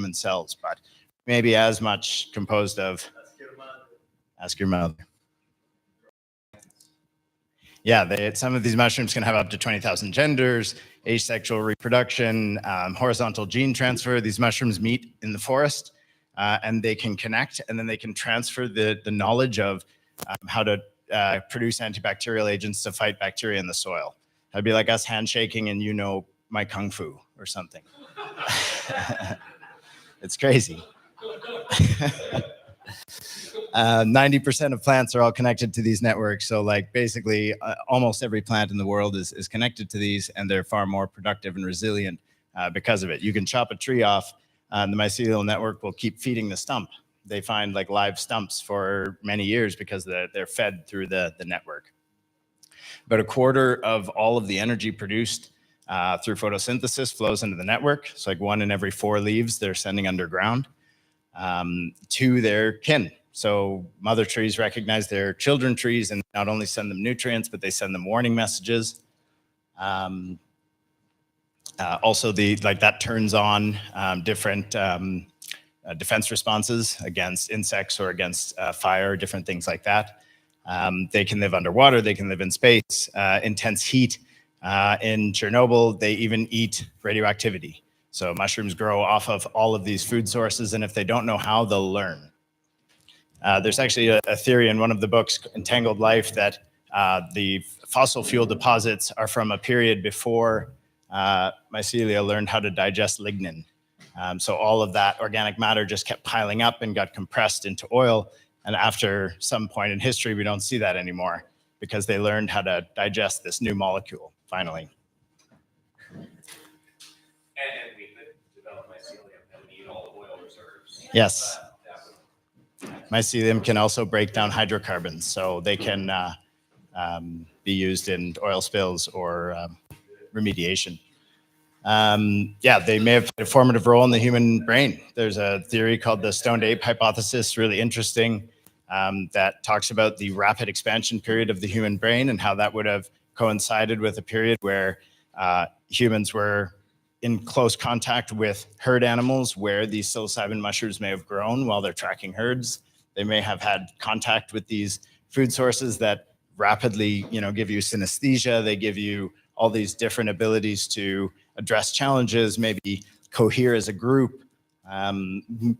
human cells, but maybe as much composed of. Ask your mother. Yeah, some of these mushrooms can have up to 20,000 genders, asexual reproduction, horizontal gene transfer. These mushrooms meet in the forest, and they can connect, and then they can transfer the knowledge of how to produce antibacterial agents to fight bacteria in the soil. That'd be like us handshaking and you know my kung fu or something. It's crazy. 90% of plants are all connected to these networks. So like basically almost every plant in the world is connected to these, and they're far more productive and resilient because of it. You can chop a tree off, and the mycelial network will keep feeding the stump. They find like live stumps for many years because they're fed through the network. About a quarter of all of the energy produced through photosynthesis flows into the network. So like 1 in every 4 leaves they're sending underground to their kin. So mother trees recognize their children trees and not only send them nutrients, but they send them warning messages. Also, that turns on different defense responses against insects or against fire, different things like that. They can live underwater, they can live in space, intense heat. In Chernobyl, they even eat radioactivity. So mushrooms grow off of all of these food sources, and if they don't know how, they'll learn. There's actually a theory in one of the books, Entangled Life, that the fossil fuel deposits are from a period before mycelia learned how to digest lignin. So all of that organic matter just kept piling up and got compressed into oil. And after some point in history, we don't see that anymore because they learned how to digest this new molecule, finally. And we could develop mycelium that would eat all the oil reserves. Yes. Mycelium can also break down hydrocarbons, so they can be used in oil spills or remediation. They may have played a formative role in the human brain. There's a theory called the stoned ape hypothesis, really interesting, that talks about the rapid expansion period of the human brain and how that would have coincided with a period where humans were in close contact with herd animals where these psilocybin mushrooms may have grown while they're tracking herds. They may have had contact with these food sources that rapidly, give you synesthesia. They give you all these different abilities to address challenges, maybe cohere as a group,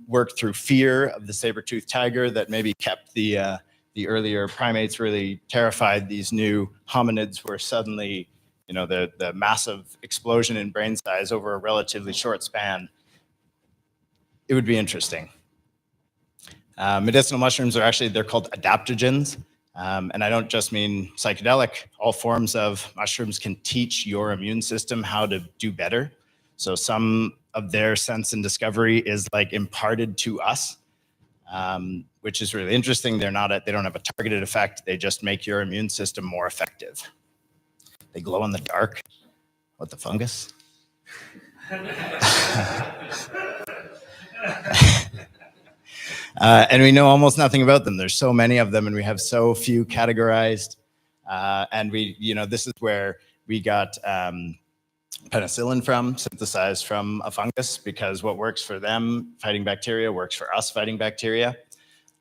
work through fear of the saber-toothed tiger that maybe kept the earlier primates really terrified. These new hominids were suddenly, the massive explosion in brain size over a relatively short span. It would be interesting. Medicinal mushrooms they're called adaptogens. And I don't just mean psychedelic. All forms of mushrooms can teach your immune system how to do better. So some of their sense and discovery is like imparted to us, which is really interesting. They don't have a targeted effect. They just make your immune system more effective. They glow in the dark. What, the fungus? And we know almost nothing about them. There's so many of them, and we have so few categorized. And this is where we got penicillin synthesized from a fungus, because what works for them fighting bacteria works for us fighting bacteria.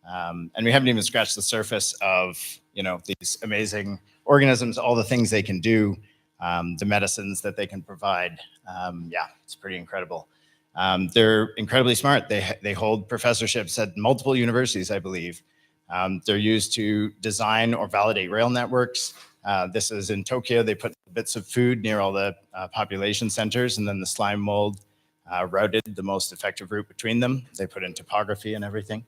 And we haven't even scratched the surface of, these amazing organisms, all the things they can do, the medicines that they can provide. It's pretty incredible. They're incredibly smart. They hold professorships at multiple universities, I believe. They're used to design or validate rail networks. This is in Tokyo. They put bits of food near all the population centers, and then the slime mold routed the most effective route between them. They put in topography and everything.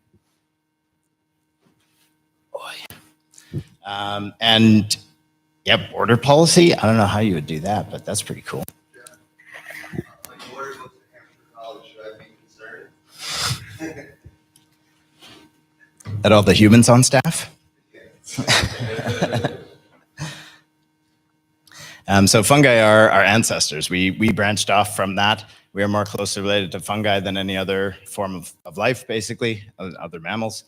Border policy. I don't know how you would do that, but that's pretty cool. At all the humans on staff? So fungi are our ancestors. We branched off from that. We are more closely related to fungi than any other form of life, basically, other mammals.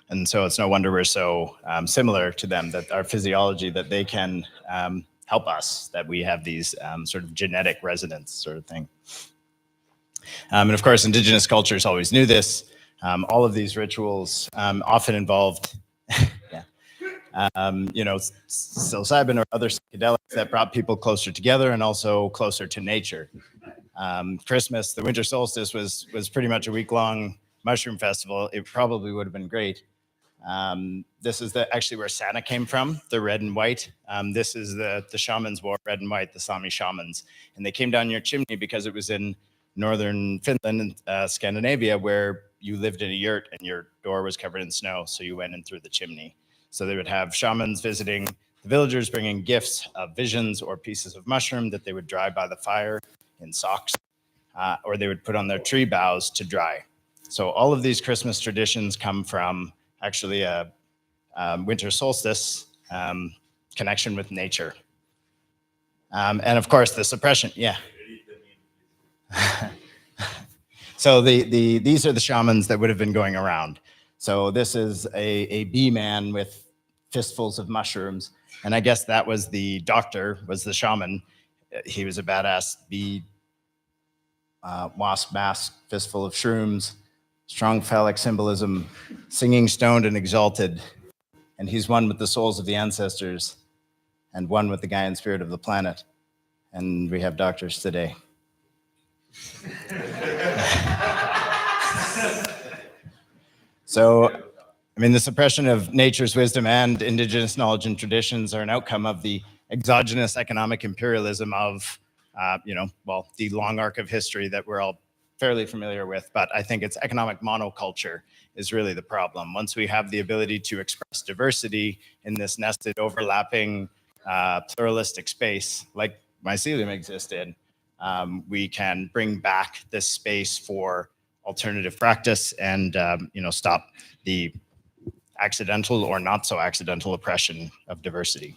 And so it's no wonder we're so similar to them, that our physiology, that they can help us, that we have these sort of genetic resonance sort of thing. And of course, indigenous cultures always knew this. All of these rituals often involved, psilocybin or other psychedelics that brought people closer together and also closer to nature. Christmas, the winter solstice was pretty much a week-long mushroom festival. It probably would have been great. This is actually where Santa came from, the red and white. This is the shamans wore red and white, the Sami shamans. And they came down your chimney because it was in northern Finland and Scandinavia where you lived in a yurt and your door was covered in snow. So you went in through the chimney. So they would have shamans visiting the villagers, bringing gifts of visions or pieces of mushroom that they would dry by the fire in socks, or they would put on their tree boughs to dry. So all of these Christmas traditions come from actually a winter solstice connection with nature. And of course, the suppression, yeah. So these are the shamans that would have been going around. So this is a bee man with fistfuls of mushrooms. And I guess that was the doctor, was the shaman. He was a badass bee wasp mask, fistful of shrooms, strong phallic symbolism, singing stoned and exalted. And he's one with the souls of the ancestors and one with the Gaian spirit of the planet. And we have doctors today. So, I mean, the suppression of nature's wisdom and indigenous knowledge and traditions are an outcome of the exogenous economic imperialism of, the long arc of history that we're all fairly familiar with. But I think it's economic monoculture is really the problem. Once we have the ability to express diversity in this nested, overlapping, pluralistic space, like mycelium existed, we can bring back this space for alternative practice and stop the accidental or not so accidental oppression of diversity.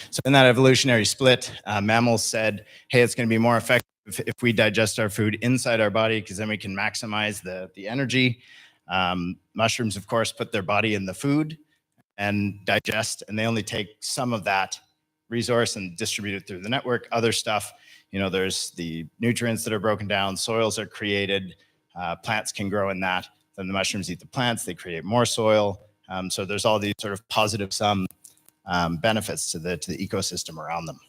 So in that evolutionary split, mammals said, hey, it's going to be more effective if we digest our food inside our body because then we can maximize the energy. Mushrooms, of course, put their body in the food and digest, and they only take some of that resource and distribute it through the network. Other stuff, there's the nutrients that are broken down, soils are created, plants can grow in that. Then the mushrooms eat the plants, they create more soil. So there's all these sort of positive sum benefits to the ecosystem around them.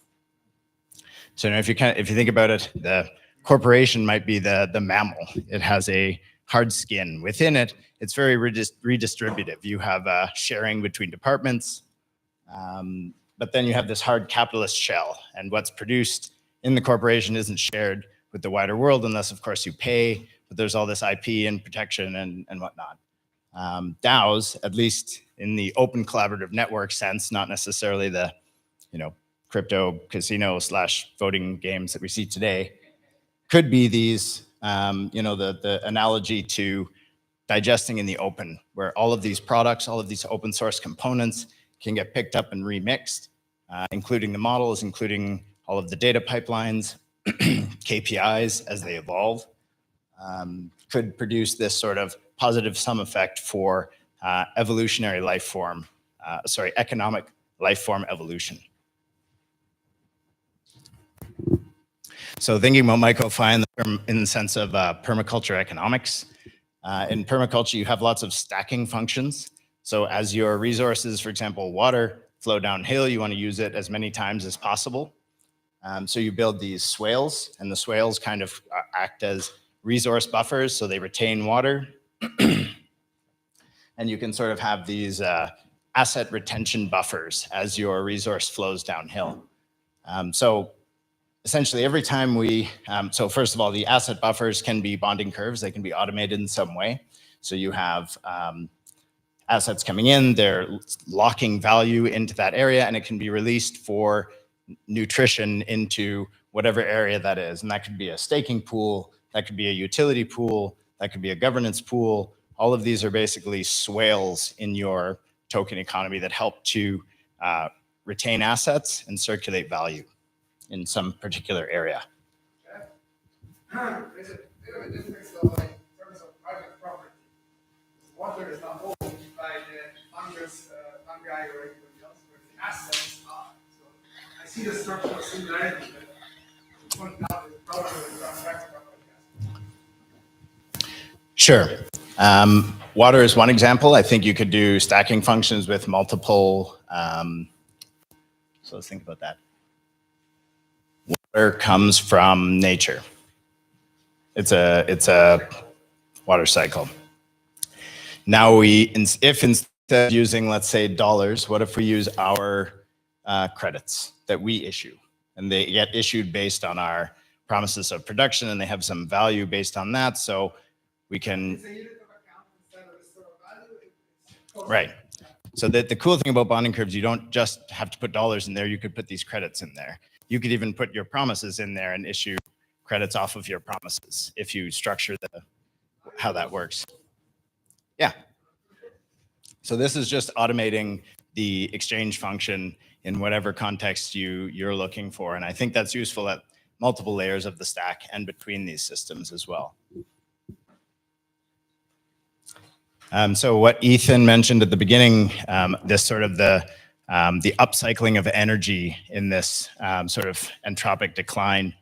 So if you think about it, the corporation might be the mammal. It has a hard skin. Within it, it's very redistributive. You have sharing between departments, but then you have this hard capitalist shell, and what's produced in the corporation isn't shared with the wider world unless, of course, you pay, but there's all this IP and protection and whatnot. DAOs, at least in the open collaborative network sense, not necessarily the, crypto casino / voting games that we see today, could be these, the analogy to digesting in the open, where all of these products, all of these open source components can get picked up and remixed, including the models, including all of the data pipelines, KPIs as they evolve, could produce this sort of positive sum effect for evolutionary life form, economic life form evolution. So thinking about mycophi in the sense of permaculture economics, in permaculture, you have lots of stacking functions. So as your resources, for example, water, flow downhill, you want to use it as many times as possible. So you build these swales, and the swales kind of act as resource buffers, so they retain water. And you can sort of have these asset retention buffers as your resource flows downhill. So essentially every time so first of all, the asset buffers can be bonding curves. They can be automated in some way. So you have assets coming in, they're locking value into that area, and it can be released for nutrition into whatever area that is. And that could be a staking pool, that could be a utility pool, that could be a governance pool. All of these are basically swales in your token economy that help to retain assets and circulate value in some particular area. There's a bit of a difference though, like in terms of private property. Water is not owned by the fungi or anybody else, but the assets are. So I see the structural similarity that you point out is probably with private property assets. Sure. Water is one example. I think you could do stacking functions with multiple. So let's think about that. Water comes from nature. It's a water cycle. Now if instead of using, let's say, dollars, what if we use our credits that we issue? And they get issued based on our promises of production, and they have some value based on that. So we can. It's a unit of account instead of a store of value. It's Right. So the cool thing about bonding curves, you don't just have to put dollars in there. You could put these credits in there. You could even put your promises in there and issue credits off of your promises if you structure how that works. Yeah. So this is just automating the exchange function in whatever context you're looking for. And I think that's useful at multiple layers of the stack and between these systems as well. So what Ethan mentioned at the beginning, this sort of the upcycling of energy in this sort of entropic decline.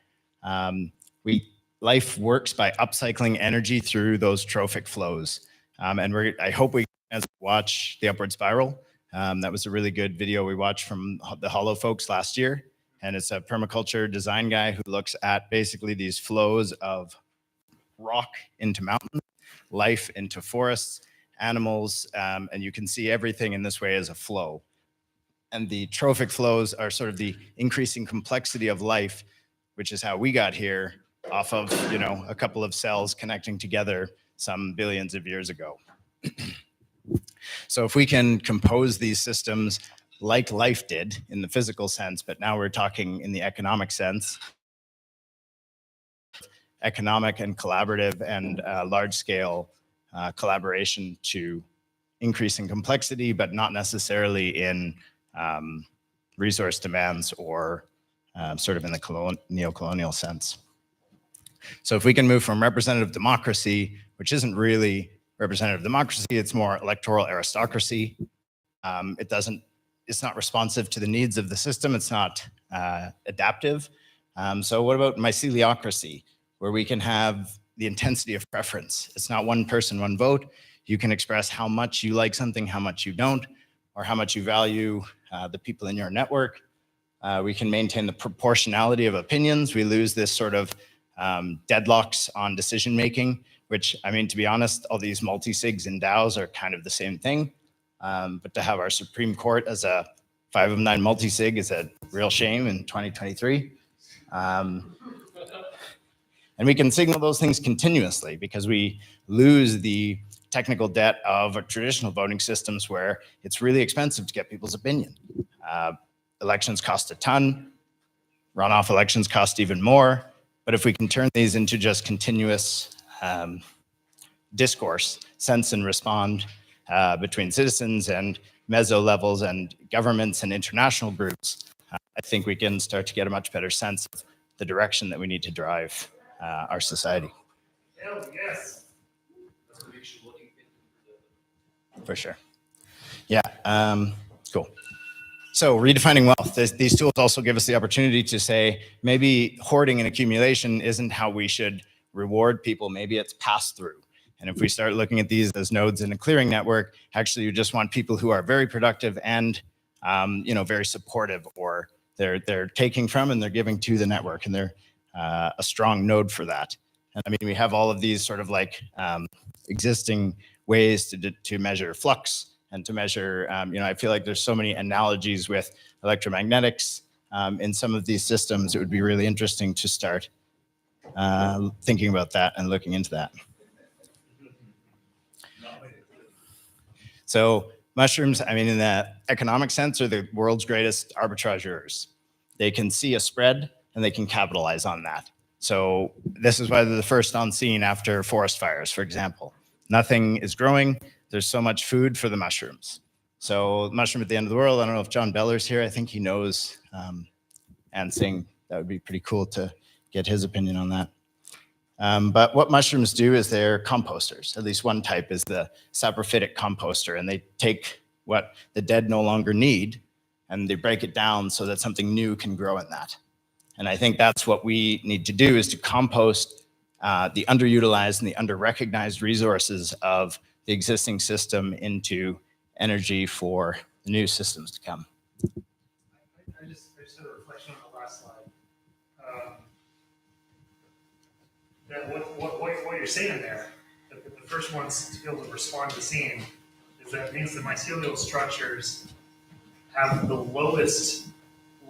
Life works by upcycling energy through those trophic flows. And I hope we watch the upward spiral. That was a really good video we watched from the Hollow folks last year. And it's a permaculture design guy who looks at basically these flows of rock into mountains, life into forests, animals, and you can see everything in this way as a flow. And the trophic flows are sort of the increasing complexity of life, which is how we got here off of, a couple of cells connecting together some billions of years ago. So if we can compose these systems like life did in the physical sense, but now we're talking in the economic sense, economic and collaborative and large-scale collaboration to increase in complexity, but not necessarily in resource demands or sort of in the neo-colonial sense. So if we can move from representative democracy, which isn't really representative democracy, it's more electoral aristocracy. It's not responsive to the needs of the system. It's not adaptive. So what about myceliocracy, where we can have the intensity of preference? It's not one person, one vote. You can express how much you like something, how much you don't, or how much you value the people in your network. We can maintain the proportionality of opinions. We lose this sort of deadlocks on decision making, which, I mean, to be honest, all these multi-sigs and DAOs are kind of the same thing. But to have our Supreme Court as a 5 of 9 multi-sig is a real shame in 2023. And we can signal those things continuously because we lose the technical debt of traditional voting systems where it's really expensive to get people's opinion. Elections cost a ton. Runoff elections cost even more. But if we can turn these into just continuous discourse, sense and respond between citizens and meso levels and governments and international groups, I think we can start to get a much better sense of the direction that we need to drive our society. Hell yes. For sure. Yeah, cool. So redefining wealth. These tools also give us the opportunity to say, maybe hoarding and accumulation isn't how we should reward people. Maybe it's passed through. And if we start looking at these as nodes in a clearing network, actually you just want people who are very productive and very supportive, or they're taking from and they're giving to the network, and they're a strong node for that. And I mean, we have all of these sort of like existing ways to measure flux and to measure, I feel like there's so many analogies with electromagnetics in some of these systems. It would be really interesting to start thinking about that and looking into that. So mushrooms, I mean, in the economic sense, are the world's greatest arbitrageurs. They can see a spread and they can capitalize on that. So this is why they're the first on scene after forest fires, for example. Nothing is growing. There's so much food for the mushrooms. So mushroom at the end of the world, I don't know if John Beller's here. I think he knows Ansing. That would be pretty cool to get his opinion on that. But what mushrooms do is they're composters. At least one type is the saprophytic composter, and they take what the dead no longer need and they break it down so that something new can grow in that. And I think that's what we need to do, is to compost the underutilized and the underrecognized resources of the existing system into energy for the new systems to come. I just had a reflection on the last slide. That what you're saying there, that the first ones to be able to respond to the scene, is that means the mycelial structures have the lowest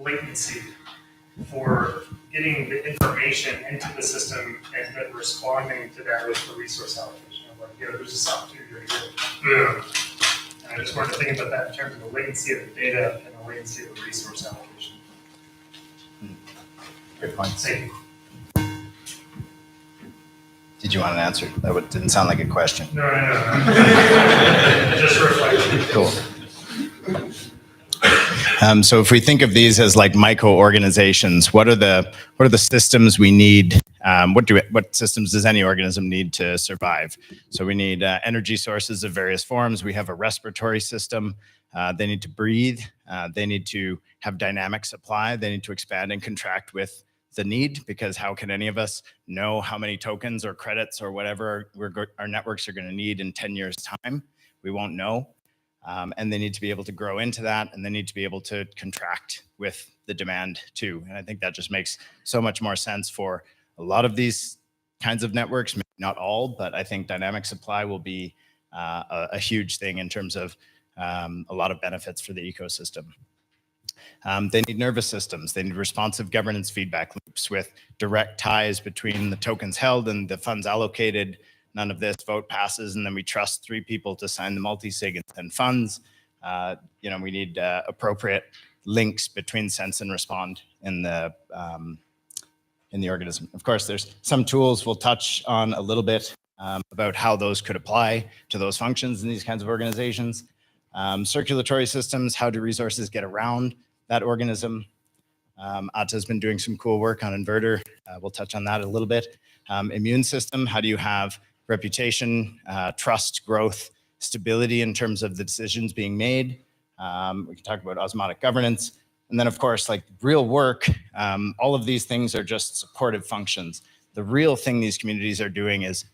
latency for getting the information into the system and then responding to that with the resource allocation. I'm like, yeah, there's this opportunity right here. Boom. And I just wanted to think about that in terms of the latency of the data and the latency of the resource allocation. Good point. Thank you. Did you want an answer? That didn't sound like a question. No. Just reflection. Cool. So if we think of these as like micro-organizations, what are the systems we need? What systems does any organism need to survive? So we need energy sources of various forms. We have a respiratory system. They need to breathe. They need to have dynamic supply. They need to expand and contract with the need, because how can any of us know how many tokens or credits or whatever our networks are going to need in 10 years' time? We won't know. And they need to be able to grow into that, and they need to be able to contract with the demand too. And I think that just makes so much more sense for a lot of these kinds of networks, maybe not all, but I think dynamic supply will be a huge thing in terms of a lot of benefits for the ecosystem. They need nervous systems. They need responsive governance feedback loops with direct ties between the tokens held and the funds allocated. None of this, vote passes, and then we trust 3 people to sign the multi-sig and send funds. We need appropriate links between sense and respond in the organism. Of course, there's some tools we'll touch on a little bit about how those could apply to those functions in these kinds of organizations. Circulatory systems, how do resources get around that organism? Atta's been doing some cool work on inverter. We'll touch on that a little bit. Immune system, how do you have reputation, trust, growth, stability in terms of the decisions being made? We can talk about osmotic governance. And then, of course, like real work, all of these things are just supportive functions. The real thing these communities are doing is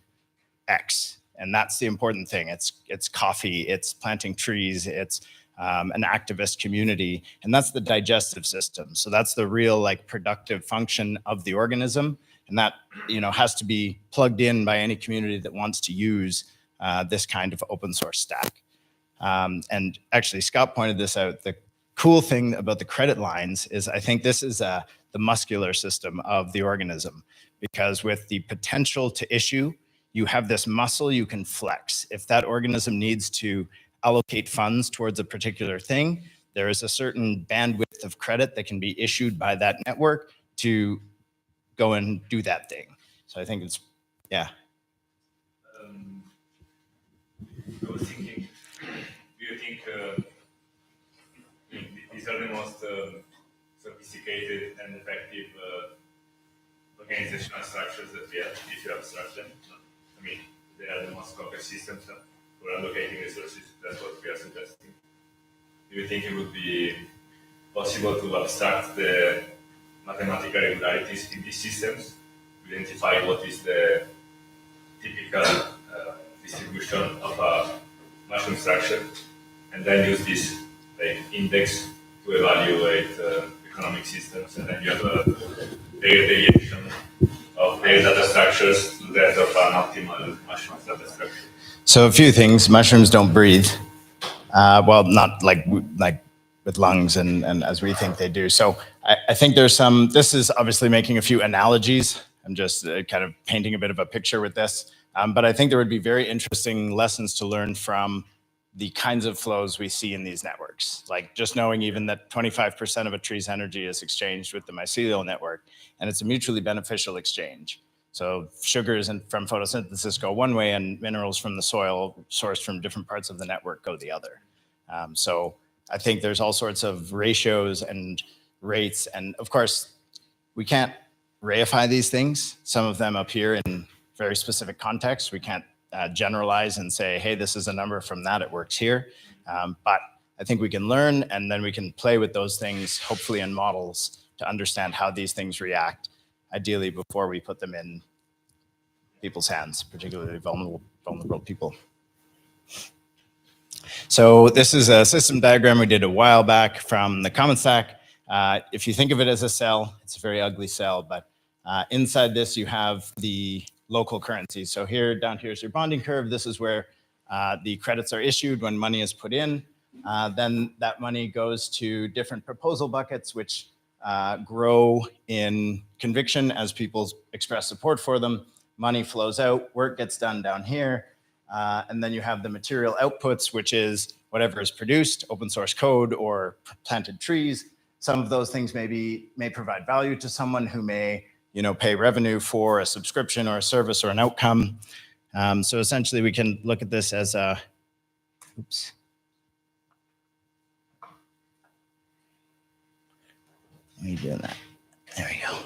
X. And that's the important thing. It's coffee, it's planting trees, it's an activist community, and that's the digestive system. So that's the real like productive function of the organism, and that has to be plugged in by any community that wants to use this kind of open source stack. And actually, Scott pointed this out. The cool thing about the credit lines is I think this is the muscular system of the organism, because with the potential to issue, you have this muscle you can flex. If that organism needs to allocate funds towards a particular thing, there is a certain bandwidth of credit that can be issued by that network to go and do that thing. So I think it's, yeah. I was thinking, do you think these are the most sophisticated and effective organizational structures that we have, if you abstract them? I mean, they are the most complex systems for allocating resources. That's what we are suggesting. Do you think it would be possible to abstract the mathematical regularities in these systems, identify what is the typical distribution of a mushroom structure, and then use this index to evaluate economic systems, and then you have a deviation of their data structures to that of an optimal mushroom data structure? So a few things. Mushrooms don't breathe. Well, not like with lungs and as we think they do. So I think there's this is obviously making a few analogies. I'm just kind of painting a bit of a picture with this. But I think there would be very interesting lessons to learn from the kinds of flows we see in these networks. Like just knowing even that 25% of a tree's energy is exchanged with the mycelial network, and it's a mutually beneficial exchange. So sugars from photosynthesis go one way, and minerals from the soil sourced from different parts of the network go the other. So I think there's all sorts of ratios and rates, and of course, we can't reify these things. Some of them appear in very specific contexts. We can't generalize and say, hey, this is a number from that, it works here. But I think we can learn, and then we can play with those things, hopefully in models, to understand how these things react, ideally before we put them in people's hands, particularly vulnerable people. So this is a system diagram we did a while back from the Common Stack. If you think of it as a cell, it's a very ugly cell, but inside this you have the local currency. So here, down here is your bonding curve. This is where the credits are issued when money is put in. Then that money goes to different proposal buckets, which grow in conviction as people express support for them. Money flows out, work gets done down here. And then you have the material outputs, which is whatever is produced, open source code or planted trees. Some of those things may provide value to someone who may, pay revenue for a subscription or a service or an outcome. So essentially, we can look at this as a, oops. Let me do that. There we go.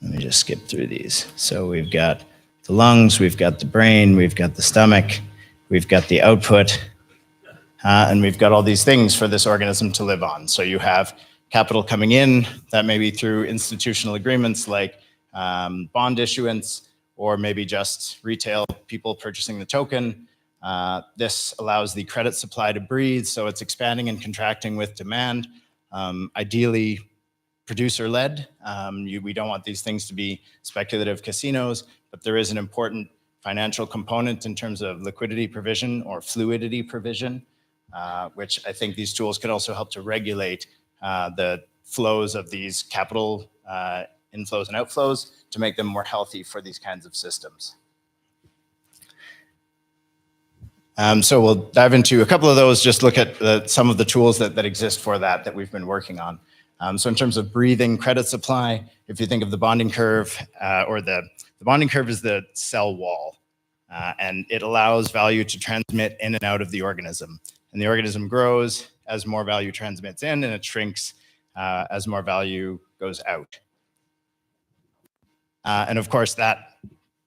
Let me just skip through these. So we've got the lungs, we've got the brain, we've got the stomach, we've got the output, and we've got all these things for this organism to live on. So you have capital coming in, that may be through institutional agreements like bond issuance, or maybe just retail people purchasing the token. This allows the credit supply to breathe, so it's expanding and contracting with demand. Ideally, producer-led. We don't want these things to be speculative casinos, but there is an important financial component in terms of liquidity provision or fluidity provision, which I think these tools could also help to regulate the flows of these capital inflows and outflows to make them more healthy for these kinds of systems. So we'll dive into a couple of those, just look at some of the tools that exist for that we've been working on. So in terms of breathing credit supply, if you think of the bonding curve, or the bonding curve is the cell wall, and it allows value to transmit in and out of the organism. And the organism grows as more value transmits in, and it shrinks as more value goes out. And of course, that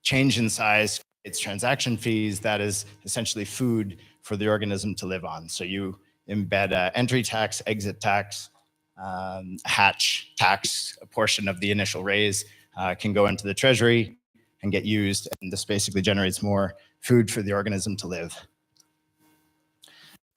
change in size, it's transaction fees, that is essentially food for the organism to live on. So you embed entry tax, exit tax, hatch tax, a portion of the initial raise can go into the treasury and get used, and this basically generates more food for the organism to live.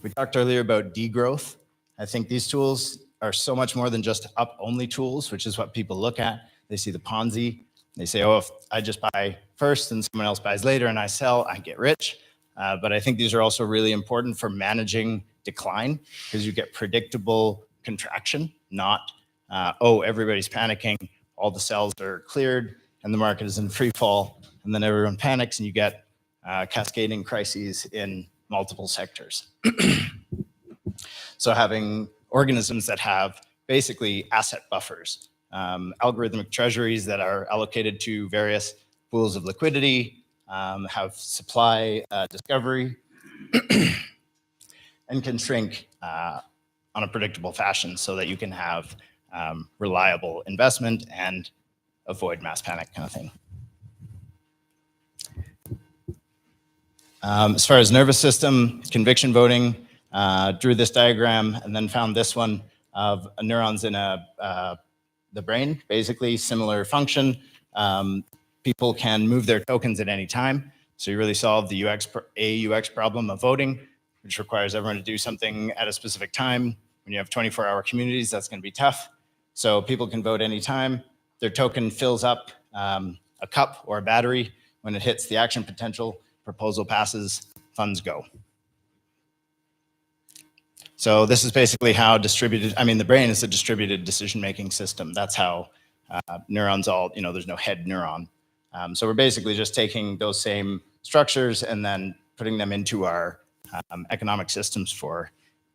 We talked earlier about degrowth. I think these tools are so much more than just up-only tools, which is what people look at. They see the Ponzi. They say, oh, if I just buy first and someone else buys later and I sell, I get rich. But I think these are also really important for managing decline, because you get predictable contraction, not, oh, everybody's panicking, all the cells are cleared, and the market is in free fall, and then everyone panics, and you get cascading crises in multiple sectors. So having organisms that have basically asset buffers, algorithmic treasuries that are allocated to various pools of liquidity, have supply discovery, and can shrink on a predictable fashion so that you can have reliable investment and avoid mass panic kind of thing. As far as nervous system, conviction voting, drew this diagram and then found this one of neurons in the brain, basically similar function. People can move their tokens at any time. So you really solve the UX problem of voting, which requires everyone to do something at a specific time. When you have 24-hour communities, that's going to be tough. So people can vote anytime. Their token fills up a cup or a battery. When it hits the action potential, proposal passes, funds go. So this is basically how the brain is a distributed decision-making system. That's how neurons all, there's no head neuron. So we're basically just taking those same structures and then putting them into our economic systems for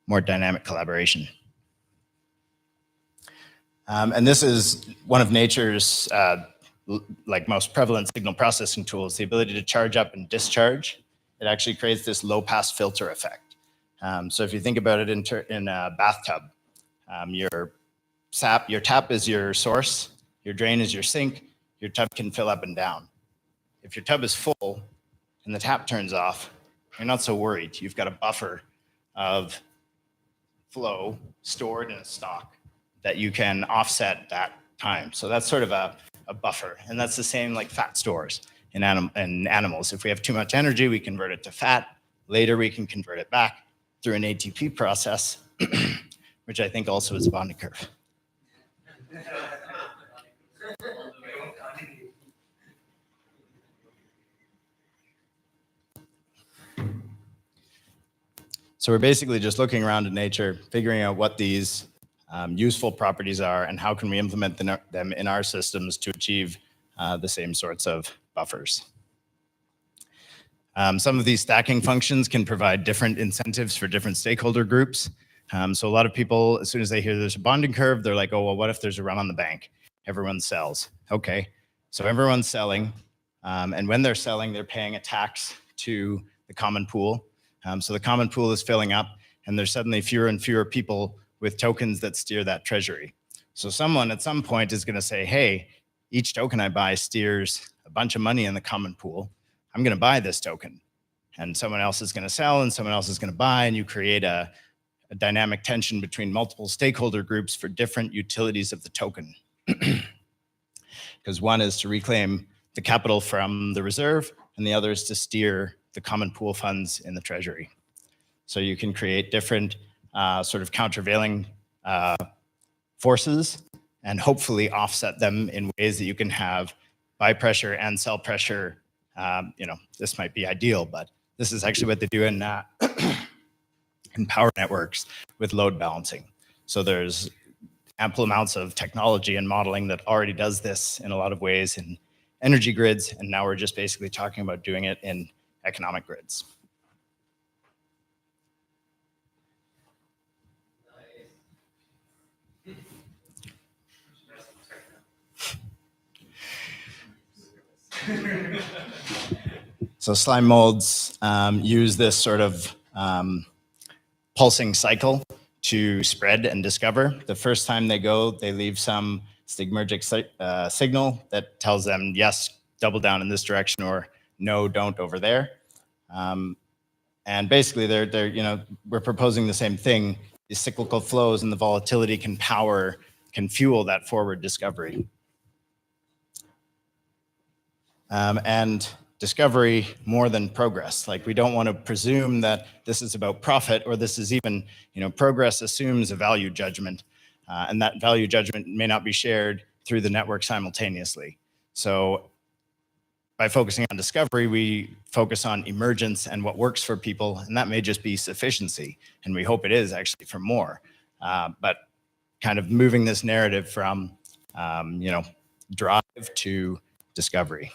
more dynamic collaboration. And this is one of nature's most prevalent signal processing tools, the ability to charge up and discharge. It actually creates this low-pass filter effect. So if you think about it in a bathtub, your tap is your source, your drain is your sink, your tub can fill up and down. If your tub is full and the tap turns off, you're not so worried. You've got a buffer of flow stored in a stock that you can offset that time. So that's sort of a a buffer. And that's the same like fat stores in animals. If we have too much energy, we convert it to fat. Later, we can convert it back through an ATP process, which I think also is a bonding curve. So we're basically just looking around in nature, figuring out what these useful properties are and how can we implement them in our systems to achieve the same sorts of buffers. Some of these stacking functions can provide different incentives for different stakeholder groups. So a lot of people, as soon as they hear there's a bonding curve, they're like, oh, well, what if there's a run on the bank? Everyone sells. Okay, so everyone's selling. And when they're selling, they're paying a tax to the common pool. So the common pool is filling up, and there's suddenly fewer and fewer people with tokens that steer that treasury. So someone at some point is going to say, hey, each token I buy steers a bunch of money in the common pool. I'm going to buy this token. And someone else is going to sell, and someone else is going to buy, and you create a dynamic tension between multiple stakeholder groups for different utilities of the token. Because one is to reclaim the capital from the reserve, and the other is to steer the common pool funds in the treasury. So you can create different sort of countervailing forces and hopefully offset them in ways that you can have buy pressure and sell pressure. This might be ideal, but this is actually what they do in power networks with load balancing. So there's ample amounts of technology and modeling that already does this in a lot of ways in energy grids, and now we're just basically talking about doing it in economic grids. So slime molds use this sort of pulsing cycle to spread and discover. The first time they go, they leave some stigmergic signal that tells them, yes, double down in this direction, or no, don't over there. And basically, we're proposing the same thing. The cyclical flows and the volatility can fuel that forward discovery. And discovery more than progress. Like, we don't want to presume that this is about profit, or this is even, progress assumes a value judgment, and that value judgment may not be shared through the network simultaneously. So by focusing on discovery, we focus on emergence and what works for people, and that may just be sufficiency, and we hope it is actually for more. But kind of moving this narrative from, drive to discovery.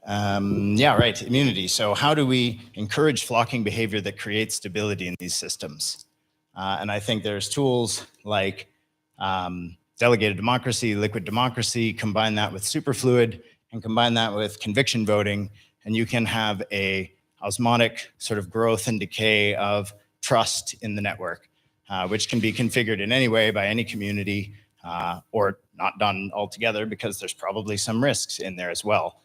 Immunity. So how do we encourage flocking behavior that creates stability in these systems? And I think there's tools like delegated democracy, liquid democracy, combine that with superfluid, and combine that with conviction voting, and you can have a osmotic sort of growth and decay of trust in the network, which can be configured in any way by any community, or not done altogether, because there's probably some risks in there as well.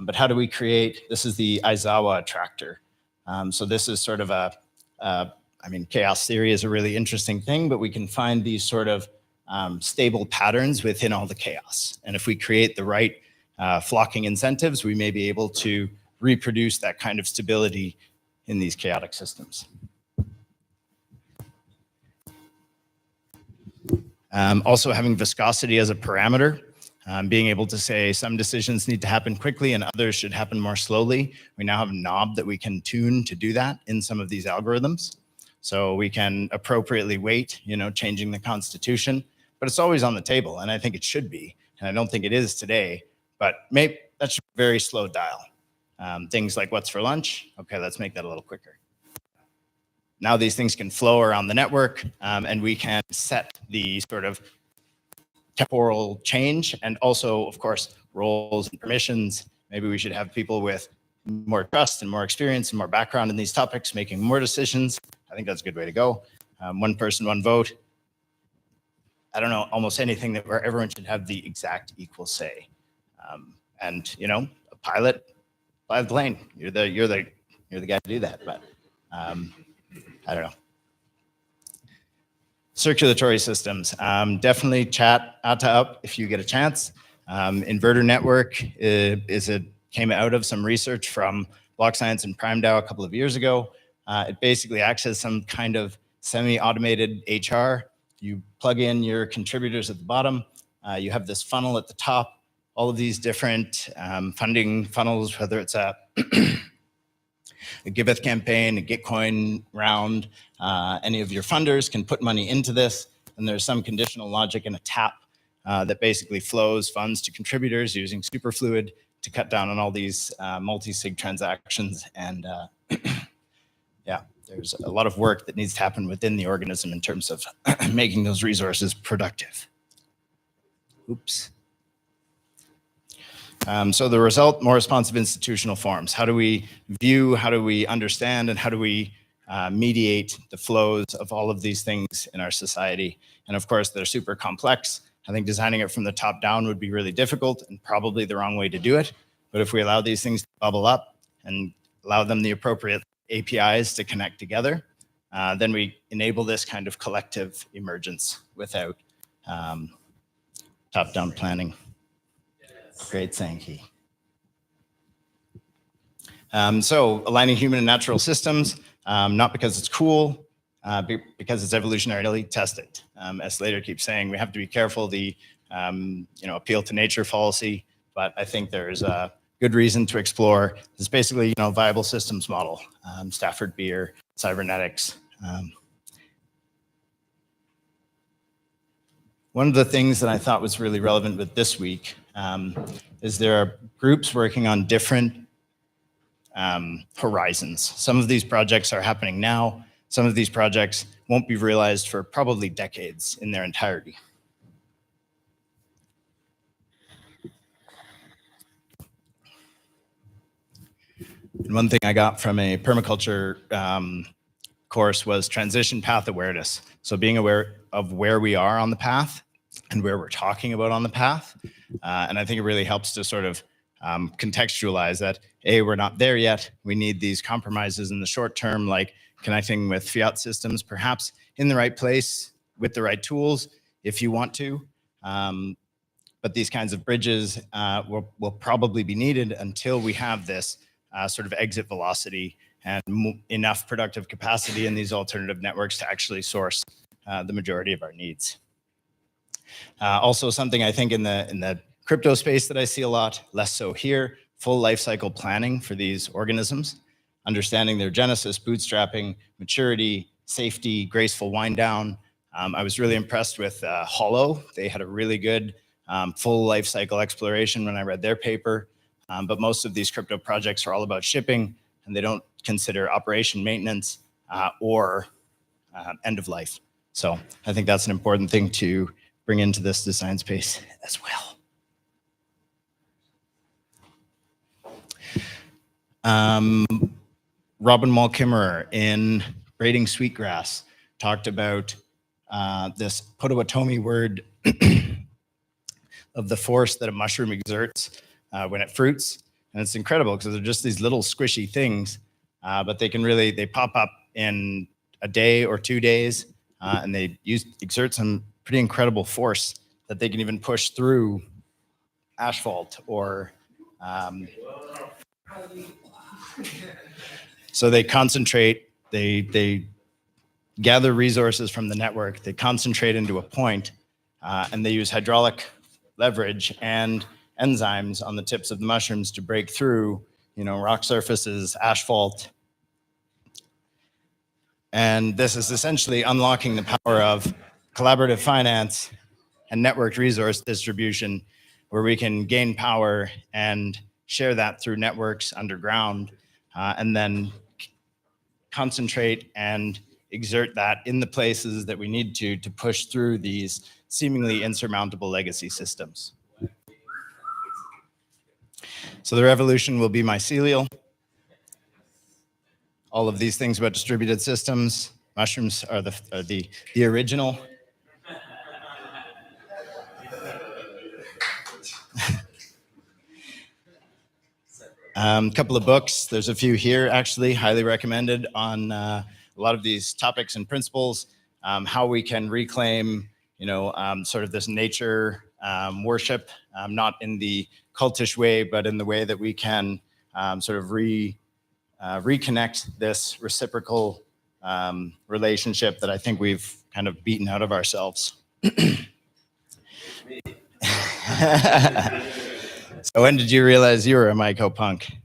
But how do we create, this is the Aizawa attractor. So this is sort of chaos theory is a really interesting thing, but we can find these sort of stable patterns within all the chaos. And if we create the right flocking incentives, we may be able to reproduce that kind of stability in these chaotic systems. Also having viscosity as a parameter, being able to say some decisions need to happen quickly and others should happen more slowly. We now have a knob that we can tune to do that in some of these algorithms. So we can appropriately weight, changing the constitution, but it's always on the table, and I think it should be. And I don't think it is today, but maybe that's a very slow dial. Things like what's for lunch? Okay, let's make that a little quicker. Now these things can flow around the network, and we can set the sort of temporal change, and also, of course, roles and permissions. Maybe we should have people with more trust and more experience and more background in these topics making more decisions. I think that's a good way to go. One person, one vote. I don't know, almost anything where everyone should have the exact equal say. And a pilot, fly the plane. You're the guy to do that. But I don't know. circulatory systems. Definitely chat ATA up if you get a chance. Inverter network came out of some research from Block Science and PrimeDAO a couple of years ago. It basically acts as some kind of semi-automated HR. You plug in your contributors at the bottom. You have this funnel at the top, all of these different funding funnels, whether it's a Giveth campaign, a Gitcoin round, any of your funders can put money into this, and there's some conditional logic in a tap that basically flows funds to contributors using superfluid to cut down on all these multi-sig transactions. And yeah, there's a lot of work that needs to happen within the organism in terms of making those resources productive. Oops. So the result, more responsive institutional forms. How do we view, how do we understand, and how do we mediate the flows of all of these things in our society? And of course, they're super complex. I think designing it from the top down would be really difficult and probably the wrong way to do it. But if we allow these things to bubble up and allow them the appropriate APIs to connect together, then we enable this kind of collective emergence without top-down planning. Great, Sankey. So aligning human and natural systems, not because it's cool, because it's evolutionarily tested. As Slater keeps saying, we have to be careful the appeal to nature fallacy, but I think there's a good reason to explore this basically viable systems model, Stafford Beer, cybernetics. One of the things that I thought was really relevant with this week is there are groups working on different horizons. Some of these projects are happening now. Some of these projects won't be realized for probably decades in their entirety. And one thing I got from a permaculture course was transition path awareness. So being aware of where we are on the path and where we're talking about on the path. And I think it really helps to sort of contextualize that, we're not there yet. We need these compromises in the short term, like connecting with fiat systems, perhaps in the right place with the right tools, if you want to. But these kinds of bridges will probably be needed until we have this sort of exit velocity and enough productive capacity in these alternative networks to actually source the majority of our needs. Also, something I think in the crypto space that I see a lot, less so here, full life cycle planning for these organisms, understanding their genesis, bootstrapping, maturity, safety, graceful wind down. I was really impressed with Hollow. They had a really good full life cycle exploration when I read their paper. But most of these crypto projects are all about shipping, and they don't consider operation maintenance or end of life. So I think that's an important thing to bring into this design space as well. Robin Wall-Kimmerer in Braiding Sweetgrass talked about this Potawatomi word of the force that a mushroom exerts when it fruits. And it's incredible because they're just these little squishy things, but they pop up in a day or 2 days, and they exert some pretty incredible force that they can even push through asphalt or so they concentrate, they gather resources from the network, they concentrate into a point, and they use hydraulic leverage and enzymes on the tips of the mushrooms to break through, rock surfaces, asphalt. And this is essentially unlocking the power of collaborative finance and networked resource distribution, where we can gain power and share that through networks underground, and then concentrate and exert that in the places that we need to push through these seemingly insurmountable legacy systems. So the revolution will be mycelial. All of these things about distributed systems, mushrooms are the original. Couple of books. There's a few here, actually, highly recommended on a lot of these topics and principles. how we can reclaim, sort of this nature worship, not in the cultish way, but in the way that we can sort of reconnect this reciprocal relationship that I think we've kind of beaten out of ourselves. So when did you realize you were a myco-punk?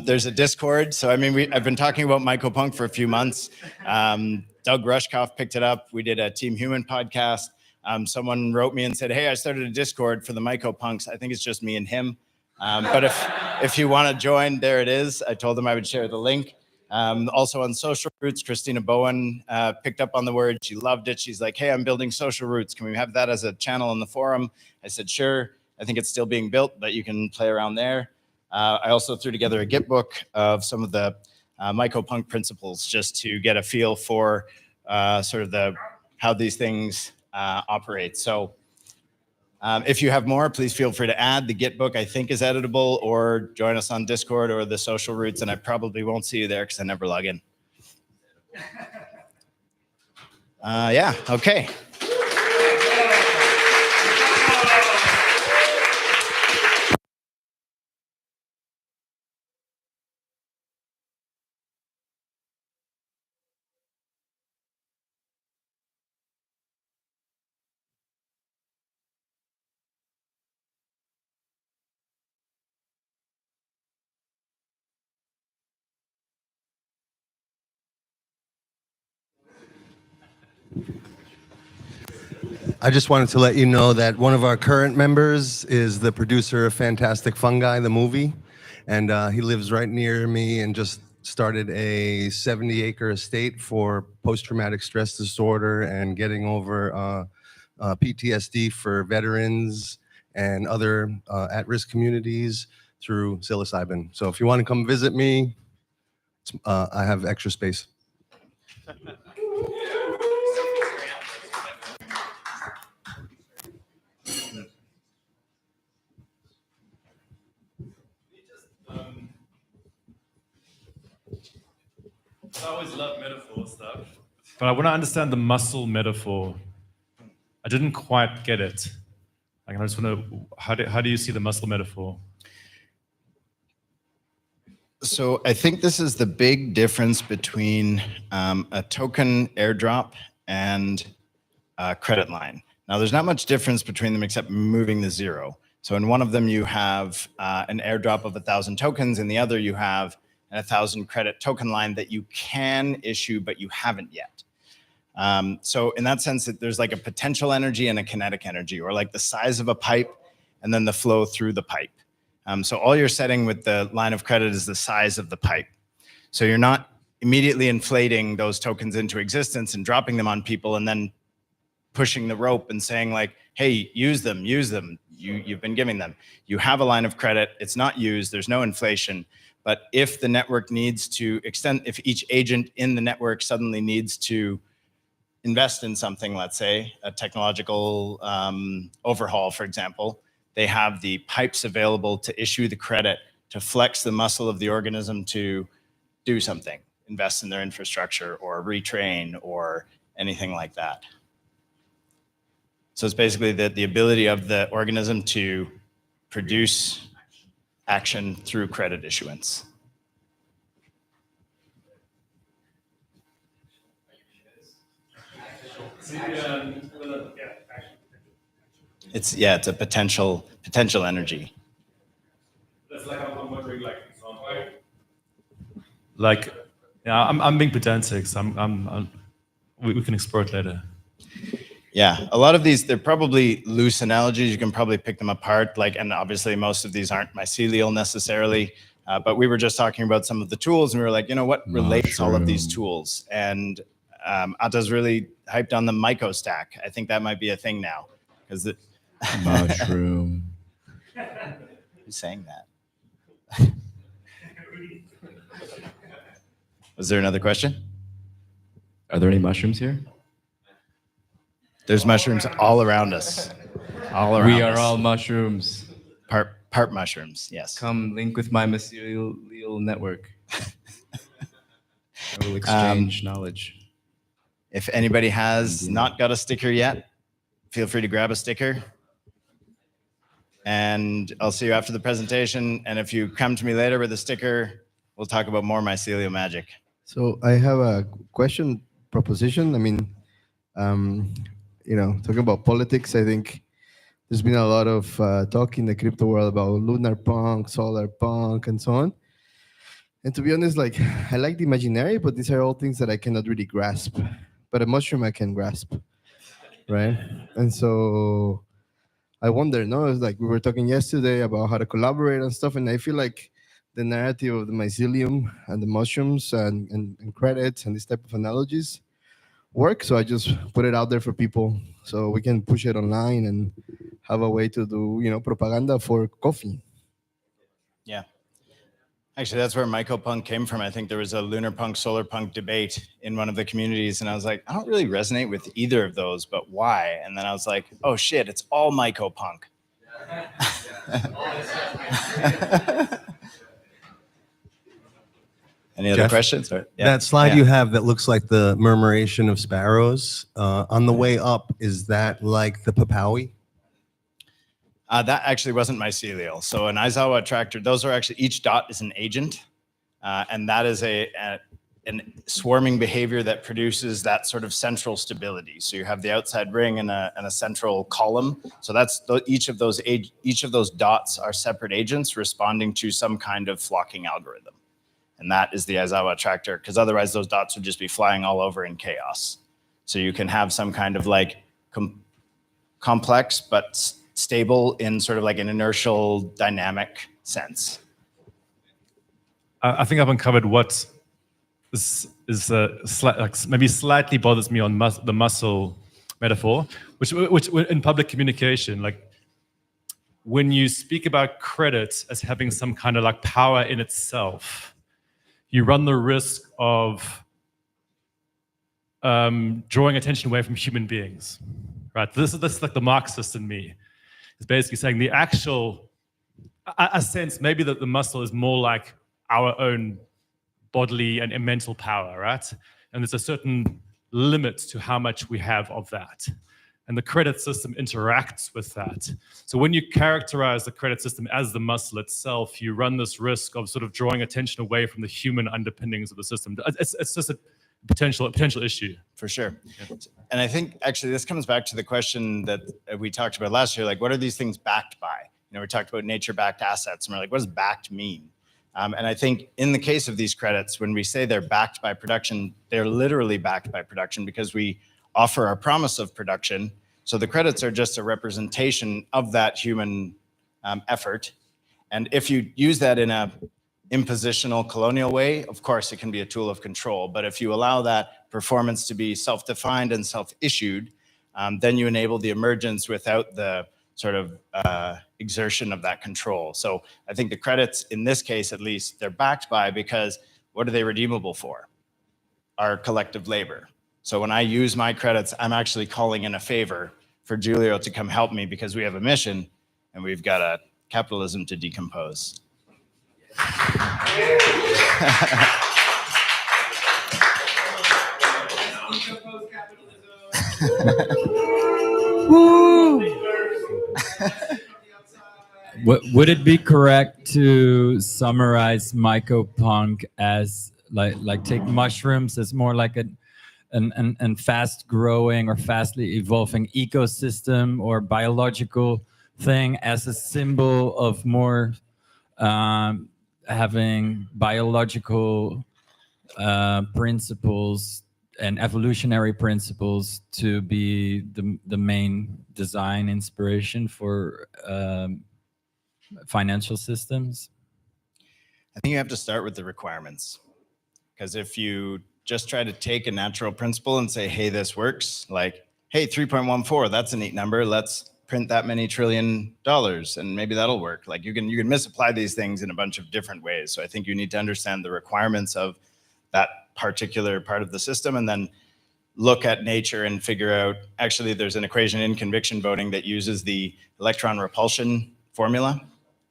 There's a Discord. So, I mean, I've been talking about myco-punk for a few months. Doug Rushkoff picked it up. We did a Team Human podcast. Someone wrote me and said, hey, I started a Discord for the myco-punks. I think it's just me and him. But if you want to join, there it is. I told them I would share the link. Also on Social Roots, Christina Bowen picked up on the word. She loved it. She's like, hey, I'm building Social Roots. Can we have that as a channel in the forum? I said, sure. I think it's still being built, but you can play around there. I also threw together a Git book of some of the myco-punk principles just to get a feel for sort of how these things operate. So if you have more, please feel free to add. The Git book, I think, is editable, or join us on Discord or the Social Roots, and I probably won't see you there because I never log in. Yeah, okay. I just wanted to let you know that one of our current members is the producer of Fantastic Fungi, the movie, and he lives right near me and just started a 70-acre estate for post-traumatic stress disorder and getting over PTSD for veterans and other at-risk communities through psilocybin. So if you want to come visit me, I have extra space. I always love metaphor stuff, but I want to understand the muscle metaphor. I didn't quite get it. Like, I just want to, how do you see the muscle metaphor? So I think this is the big difference between a token airdrop and a credit line. Now, there's not much difference between them except moving the zero. So in one of them, you have an airdrop of 1,000 tokens. In the other, you have an 1,000 credit token line that you can issue, but you haven't yet. So in that sense, there's like a potential energy and a kinetic energy, or like the size of a pipe and then the flow through the pipe. So all you're setting with the line of credit is the size of the pipe. So you're not immediately inflating those tokens into existence and dropping them on people and then pushing the rope and saying like, hey, use them. You've been giving them. You have a line of credit. It's not used. There's no inflation. But if the network needs to extend, if each agent in the network suddenly needs to invest in something, let's say a technological overhaul, for example, they have the pipes available to issue the credit to flex the muscle of the organism to do something, invest in their infrastructure or retrain or anything like that. So it's basically the ability of the organism to produce action through credit issuance. It's a potential energy. That's like I'm wondering, like, example. Like, yeah, I'm being pedantic. So we can explore it later. Yeah, a lot of these, they're probably loose analogies. You can probably pick them apart. Like, and obviously most of these aren't mycelial necessarily, but we were just talking about some of the tools and we were like, what relates all of these tools? And Atta's really hyped on the myco stack. I think that might be a thing now. Because mushroom. Who's saying that? Was there another question? Are there any mushrooms here? There's mushrooms all around us. All around We are us. all mushrooms. Part mushrooms, yes. Come link with my mycelial network. I will exchange knowledge. If anybody has not got a sticker yet, feel free to grab a sticker. And I'll see you after the presentation. And if you come to me later with a sticker, we'll talk about more mycelial magic. So I have a question proposition. I mean, talking about politics, I think there's been a lot of talk in the crypto world about lunar punk, solar punk, and so on. And to be honest, like I like the imaginary, but these are all things that I cannot really grasp. But a mushroom I can grasp, right? And so I wonder, no, it's like we were talking yesterday about how to collaborate and stuff, and I feel like the narrative of the mycelium and the mushrooms and credits and this type of analogies work. So I just put it out there for people so we can push it online and have a way to do, propaganda for coffee. Yeah. Actually, that's where mycopunk came from. I think there was a lunar punk, solar punk debate in one of the communities. And I was like, I don't really resonate with either of those, but why? And then I was like, oh shit, it's all mycopunk. Any other Jeff, questions? Or, yeah. That slide Yeah. you have that looks like the murmuration of sparrows on the way up, is that like the Papawi? That actually wasn't mycelial. So an Aizawa attractor, those are actually, each dot is an agent. And that is an swarming behavior that produces that sort of central stability. So you have the outside ring and a central column. So that's each of those dots are separate agents responding to some kind of flocking algorithm. And that is the Aizawa attractor, because otherwise those dots would just be flying all over in chaos. So you can have some kind of like complex but stable in sort of like an inertial dynamic sense. I think I've uncovered what is maybe slightly bothers me on the muscle metaphor, which in public communication, like when you speak about credit as having some kind of like power in itself, you run the risk of drawing attention away from human beings, right? This is like the Marxist in me. It's basically saying the actual, a sense maybe that the muscle is more like our own bodily and mental power, right? And there's a certain limit to how much we have of that. And the credit system interacts with that. So when you characterize the credit system as the muscle itself, you run this risk of sort of drawing attention away from the human underpinnings of the system. It's just a potential issue. For sure. And I think actually this comes back to the question that we talked about last year, like what are these things backed by? We talked about nature-backed assets, and we're like, what does backed mean? And I think in the case of these credits, when we say they're backed by production, they're literally backed by production because we offer a promise of production. So the credits are just a representation of that human effort. And if you use that in a impositional colonial way, of course, it can be a tool of control. But if you allow that performance to be self-defined and self-issued, then you enable the emergence without the sort of exertion of that control. So I think the credits, in this case at least, they're backed by, because what are they redeemable for? Our collective labor. So when I use my credits, I'm actually calling in a favor for Julio to come help me because we have a mission and we've got a capitalism to decompose. Would it be correct to summarize mycopunk as like take mushrooms as more like an fast growing or fastly evolving ecosystem or biological thing as a symbol of more having biological principles and evolutionary principles to be the main design inspiration for financial systems? I think you have to start with the requirements, because if you just try to take a natural principle and say, hey, this works, like, hey, 3.14, that's a neat number, let's print that many $1 trillion and maybe that'll work. Like you can misapply these things in a bunch of different ways. So I think you need to understand the requirements of that particular part of the system and then look at nature and figure out, actually there's an equation in conviction voting that uses the electron repulsion formula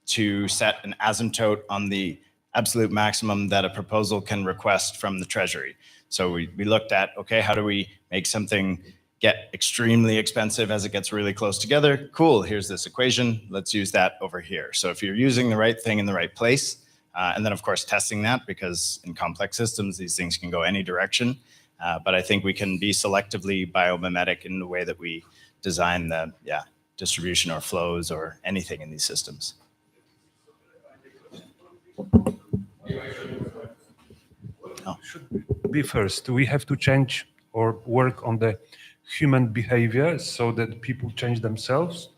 to set an asymptote on the absolute maximum that a proposal can request from the Treasury. So we looked at, okay, how do we make something get extremely expensive as it gets really close together? Cool, here's this equation, let's use that over here. So if you're using the right thing in the right place, and then of course testing that, because in complex systems, these things can go any direction. But I think we can be selectively biomimetic in the way that we design the distribution or flows or anything in these systems. Should be first. Do we have to change or work on the human behavior so that people change themselves,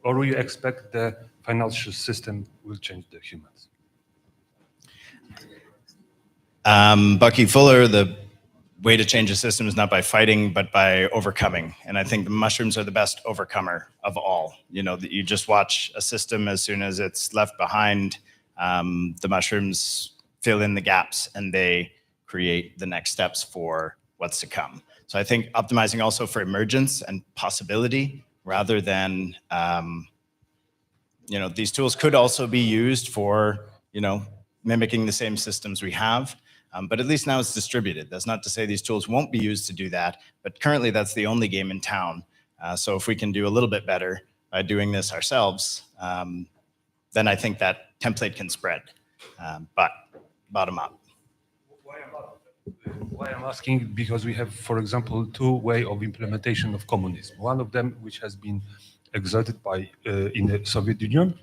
or do you expect the financial system will change the humans? Bucky Fuller, the way to change a system is not by fighting, but by overcoming. And I think the mushrooms are the best overcomer of all. You know, that you just watch a system, as soon as it's left behind, the mushrooms fill in the gaps and they create the next steps for what's to come. So I think optimizing also for emergence and possibility rather than, these tools could also be used for, mimicking the same systems we have. But at least now it's distributed. That's not to say these tools won't be used to do that, but currently that's the only game in town. So if we can do a little bit better by doing this ourselves, then I think that template can spread, but bottom up. Why I'm asking, because we have, for example, two ways of implementation of communism. One of them, which has been exerted by in the Soviet Union,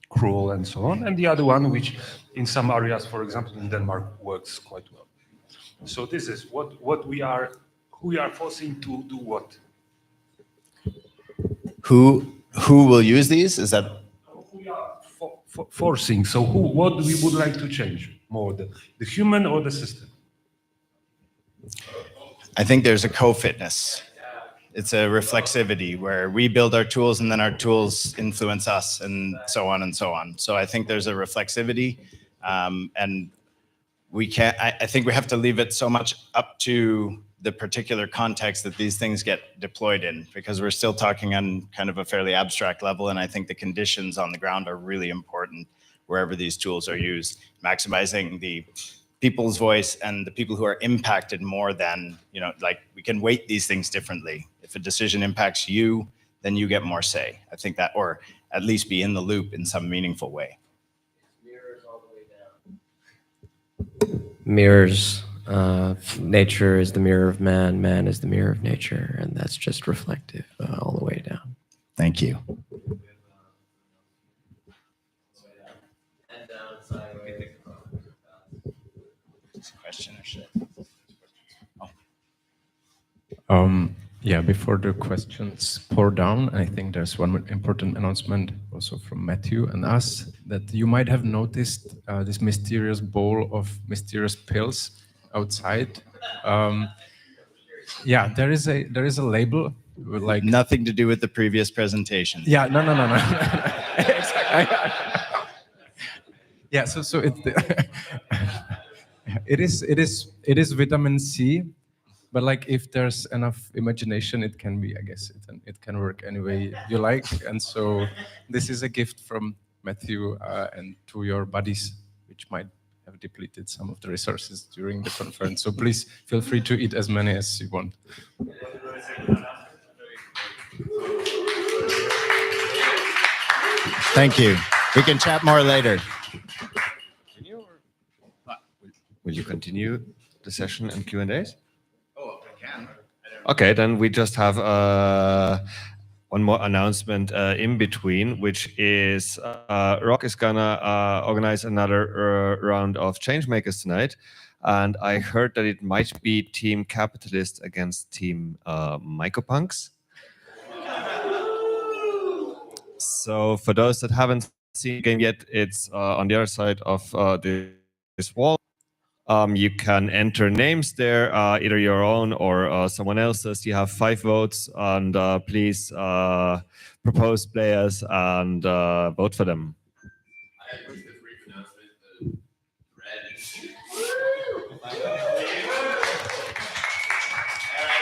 cruel and so on, and the other one, which in some areas, for example, in Denmark, works quite well. So this is who we are forcing to do what. Who will use these? Is that? We are forcing. So what we would like to change more, the human or the system? I think there's a co-fitness. It's a reflexivity where we build our tools and then our tools influence us and so on and so on. So I think there's a reflexivity, and we can't, I think we have to leave it so much up to the particular context that these things get deployed in, because we're still talking on kind of a fairly abstract level. And I think the conditions on the ground are really important wherever these tools are used, maximizing the people's voice and the people who are impacted more than, like we can weight these things differently. If a decision impacts you, then you get more say. I think that, or at least be in the loop in some meaningful way. Mirrors all the way down. Mirrors. Nature is the mirror of man. Man is the mirror of nature, and that's just reflective all the way down. Thank you. And down sideways. Question or shit? Yeah, before the questions pour down, I think there's one important announcement also from Matthew and us, that you might have noticed this mysterious bowl of mysterious pills outside. Yeah, there is a label with like nothing to do with the previous presentation. Yeah, no. Exactly. Yeah, so it is vitamin C. But like, if there's enough imagination, it can be, I guess, it can work any way you like. And so this is a gift from Matthew and to your buddies, which might have depleted some of the resources during the conference. So please feel free to eat as many as you want. Thank you. We can chat more later. Will you continue the session and Q&As? Okay, then we just have one more announcement in between, which is Rock is gonna organize another round of Changemakers tonight. And I heard that it might be Team Capitalist against Team Mycopunks. So for those that haven't seen the game yet, it's on the other side of this wall. You can enter names there, either your own or someone else's. You have 5 votes, and please propose players and vote for them. I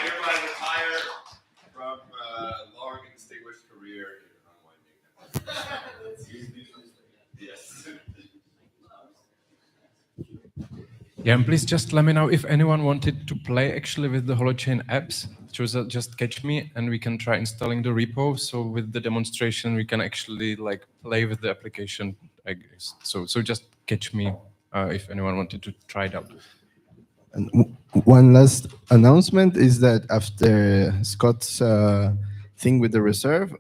hereby retire from long and distinguished career in unwinding. Yes. Yeah, and please just let me know if anyone wanted to play actually with the Holochain apps. Just catch me and we can try installing the repo. So with the demonstration, we can actually like play with the application, I guess. So just catch me if anyone wanted to try it out. And one last announcement is that after Scott's thing with the reserve,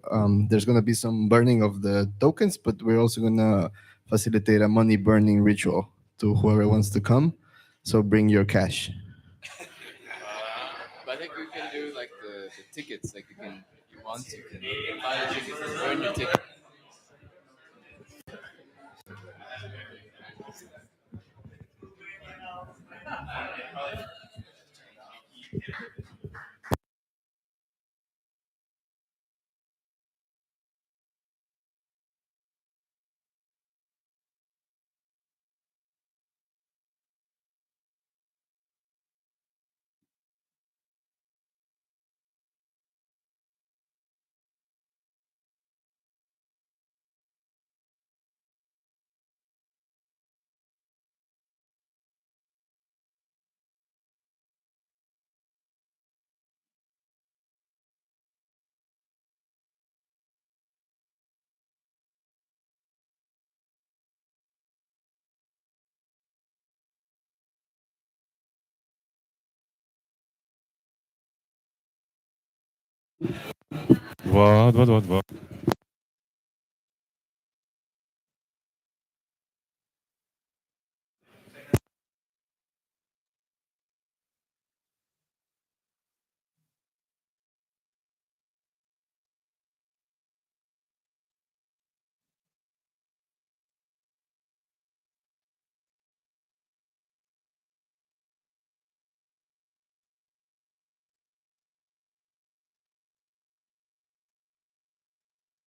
there's going to be some burning of the tokens, but we're also going to facilitate a money burning ritual to whoever wants to come. So bring your cash. But I think we can do like the tickets. Like you can, if you want, you can buy the tickets and burn your ticket. What?